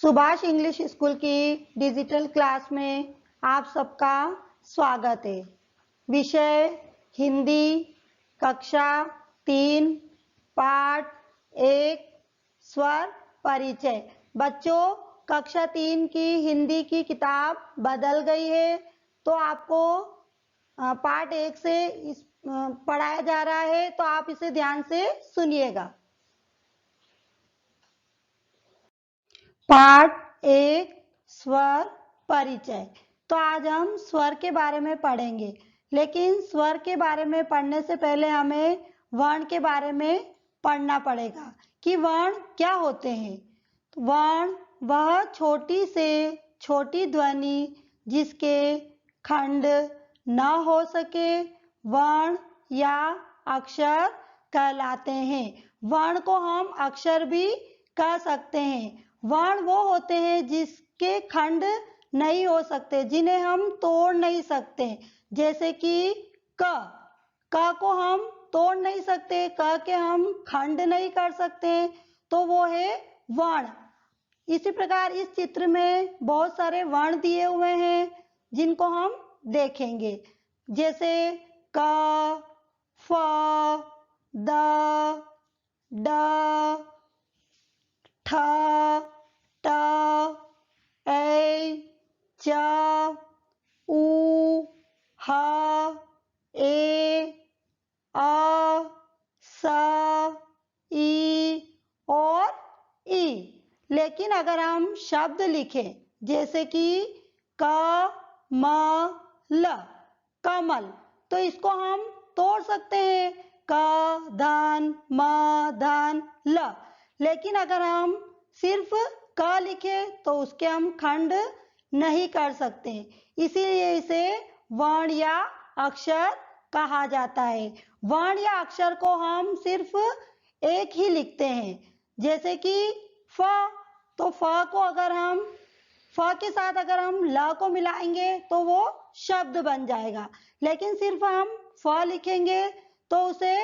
Subhash English school की digital class में आप सबका स्वागत है। विषय हिंदी, कक्षा 3, पाठ 1, स्वर परिचय। बच्चों, कक्षा 3 की हिंदी की किताब बदल गई है, तो आपको पाठ 1 से पढ़ाया जा रहा है, तो आप इसे ध्यान से सुनिएगा। पाठ 1, स्वर परिचय। तो आज हम स्वर के बारे में पढ़ेंगे, लेकिन स्वर के बारे में पढ़ने से पहले हमें वर्ण के बारे में पढ़ना पड़ेगा कि वर्ण क्या होते हैं। वर्ण वह छोटी से छोटी ध्वनि जिसके खंड न हो सके वर्ण या अक्षर कहलाते हैं। वर्ण को हम अक्षर भी कह सकते हैं। वर्ण वो होते हैं जिसके खंड नहीं हो सकते, जिन्हें हम तोड़ नहीं सकते, जैसे कि क को हम तोड़ नहीं सकते, क के हम खंड नहीं कर सकते, तो वो है वर्ण। इसी प्रकार इस चित्र में बहुत सारे वर्ण दिए हुए हैं जिनको हम देखेंगे, जैसे क, फ, द, ड, ठ, ट, ऐ, च, उ, ह, ए, अ, स, ई और ई। लेकिन अगर हम शब्द लिखें जैसे कि क, म, ल, कमल, तो इसको हम तोड़ सकते हैं, क, धन, म, धन, ल। लेकिन अगर हम सिर्फ क लिखे तो उसके हम खंड नहीं कर सकते, इसीलिए इसे वर्ण या अक्षर कहा जाता है। वर्ण या अक्षर को हम सिर्फ एक ही लिखते हैं, जैसे कि फ, तो फ को अगर हम फ के साथ अगर हम ल को मिलाएंगे तो वो शब्द बन जाएगा, लेकिन सिर्फ हम फ लिखेंगे तो उसे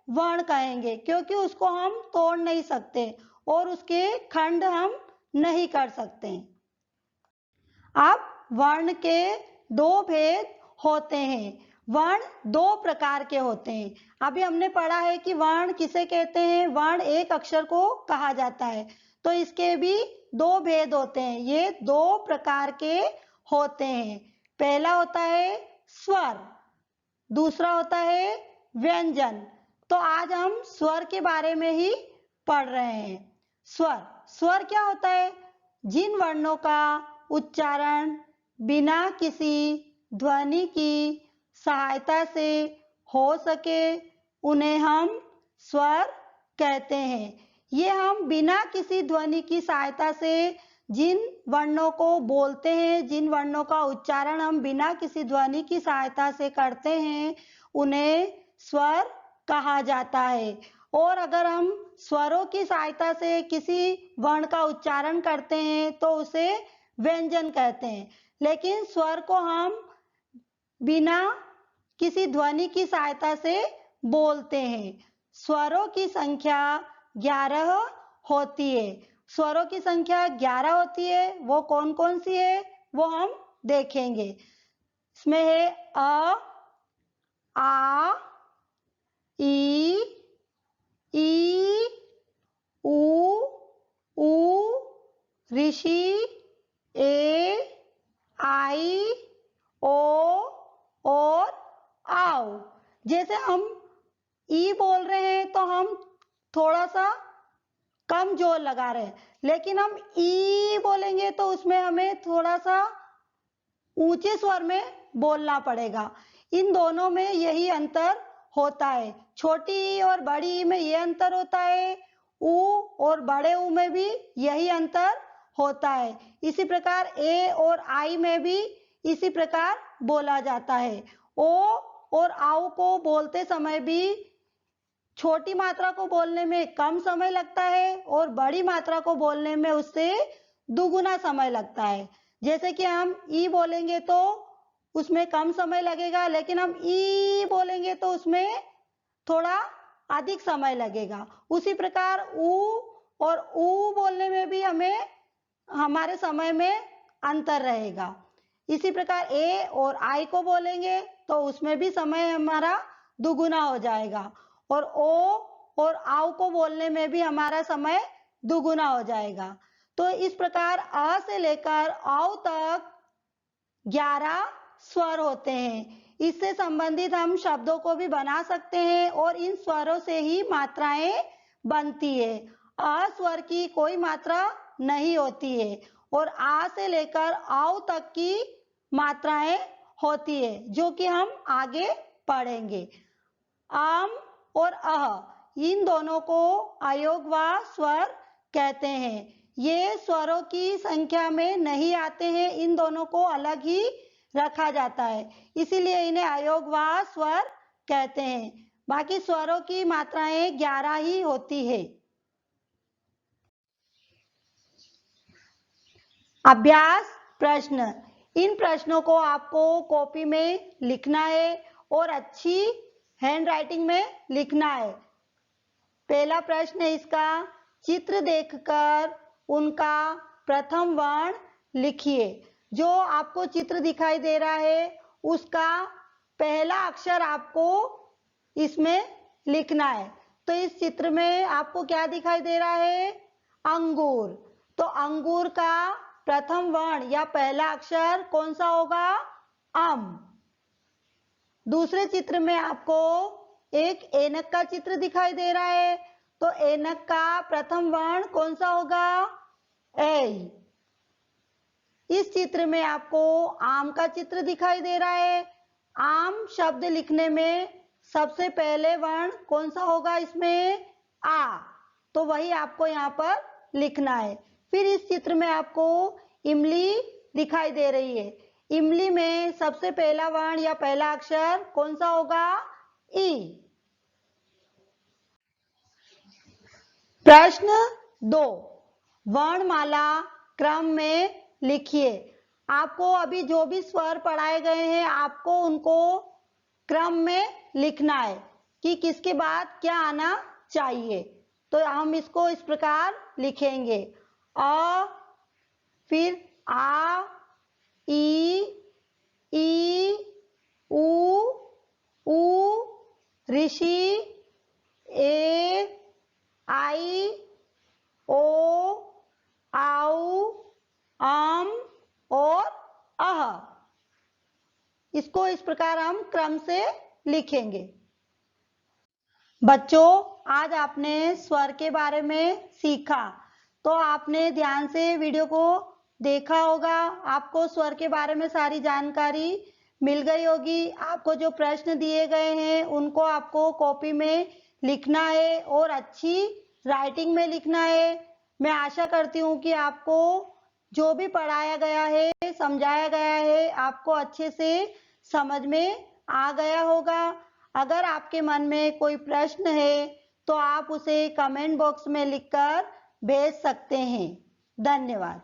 वर्ण कहेंगे, क्योंकि उसको हम तोड़ नहीं सकते और उसके खंड हम नहीं कर सकते। अब वर्ण के दो भेद होते हैं। वर्ण दो प्रकार के होते हैं। अभी हमने पढ़ा है कि वर्ण किसे कहते हैं, वर्ण एक अक्षर को कहा जाता है, तो इसके भी दो भेद होते हैं। ये दो प्रकार के होते हैं। पहला होता है स्वर, दूसरा होता है व्यंजन। तो आज हम स्वर के बारे में ही पढ़ रहे हैं। स्वर, स्वर क्या होता है? जिन वर्णों का उच्चारण बिना किसी ध्वनि की सहायता से हो सके उन्हें हम स्वर कहते हैं। ये हम बिना किसी ध्वनि की सहायता से जिन वर्णों को बोलते हैं, जिन वर्णों का उच्चारण हम बिना किसी ध्वनि की सहायता से करते हैं, उन्हें स्वर कहा जाता है। और अगर हम स्वरों की सहायता से किसी वर्ण का उच्चारण करते हैं तो उसे व्यंजन कहते हैं। लेकिन स्वर को हम बिना किसी ध्वनि की सहायता से बोलते हैं। स्वरों की संख्या 11 होती है। स्वरों की संख्या 11 होती है। वो कौन कौन सी है वो हम देखेंगे। इसमें है अ, आ, ई, उ, ऋषि, ए, आई, ओ और आओ। जैसे हम ई बोल रहे हैं तो हम थोड़ा सा कम जोर लगा रहे हैं, लेकिन हम ई बोलेंगे तो उसमें हमें थोड़ा सा ऊंचे स्वर में बोलना पड़ेगा। इन दोनों में यही अंतर होता है। छोटी ई और बड़ी ई में यह अंतर होता है, उ और बड़े उ में भी यही अंतर होता है। इसी प्रकार ए और आई में भी इसी प्रकार बोला जाता है। ओ और आओ को बोलते समय भी छोटी मात्रा को बोलने में कम समय लगता है और बड़ी मात्रा को बोलने में उससे दुगुना समय लगता है। जैसे कि हम ई बोलेंगे तो उसमें कम समय लगेगा, लेकिन हम ई बोलेंगे तो उसमें थोड़ा अधिक समय लगेगा। उसी प्रकार उ और ऊ बोलने में भी हमें हमारे समय में अंतर रहेगा। इसी प्रकार ए और आई को बोलेंगे तो उसमें भी समय हमारा दुगुना हो जाएगा, और ओ और आओ को बोलने में भी हमारा समय दुगुना हो जाएगा। तो इस प्रकार अ से लेकर औ तक 11 स्वर होते हैं। इससे संबंधित हम शब्दों को भी बना सकते हैं और इन स्वरों से ही मात्राएं बनती है। अ स्वर की कोई मात्रा नहीं होती है और आ से लेकर औ तक की मात्राएं होती है, जो कि हम आगे पढ़ेंगे। आम और अह इन दोनों को अयोगवाह स्वर कहते हैं। ये स्वरों की संख्या में नहीं आते हैं, इन दोनों को अलग ही रखा जाता है, इसीलिए इन्हें अयोगवाह स्वर कहते हैं। बाकी स्वरों की मात्राएं 11 ही होती है। अभ्यास प्रश्न। इन प्रश्नों को आपको कॉपी में लिखना है और अच्छी हैंडराइटिंग में लिखना है। पहला प्रश्न है इसका, चित्र देखकर उनका प्रथम वर्ण लिखिए। जो आपको चित्र दिखाई दे रहा है उसका पहला अक्षर आपको इसमें लिखना है। तो इस चित्र में आपको क्या दिखाई दे रहा है? अंगूर। तो अंगूर का प्रथम वर्ण या पहला अक्षर कौन सा होगा? अम। दूसरे चित्र में आपको एक ऐनक का चित्र दिखाई दे रहा है, तो ऐनक का प्रथम वर्ण कौन सा होगा? ऐ। इस चित्र में आपको आम का चित्र दिखाई दे रहा है। आम शब्द लिखने में सबसे पहले वर्ण कौन सा होगा इसमें? आ। तो वही आपको यहाँ पर लिखना है। फिर इस चित्र में आपको इमली दिखाई दे रही है। इमली में सबसे पहला वर्ण या पहला अक्षर कौन सा होगा? ई। प्रश्न 2, वर्णमाला क्रम में लिखिए। आपको अभी जो भी स्वर पढ़ाए गए हैं आपको उनको क्रम में लिखना है कि किसके बाद क्या आना चाहिए। तो हम इसको इस प्रकार लिखेंगे, अ, फिर आ, ई, उ, ऋषि, ए, आई, ओ, आउ, आम और अह। इसको इस प्रकार हम क्रम से लिखेंगे। बच्चों, आज आपने स्वर के बारे में सीखा, तो आपने ध्यान से वीडियो को देखा होगा। आपको स्वर के बारे में सारी जानकारी मिल गई होगी। आपको जो प्रश्न दिए गए हैं उनको आपको कॉपी में लिखना है और अच्छी राइटिंग में लिखना है। मैं आशा करती हूँ कि आपको जो भी पढ़ाया गया है, समझाया गया है, आपको अच्छे से समझ में आ गया होगा। अगर आपके मन में कोई प्रश्न है तो आप उसे कमेंट बॉक्स में लिखकर भेज सकते हैं। धन्यवाद।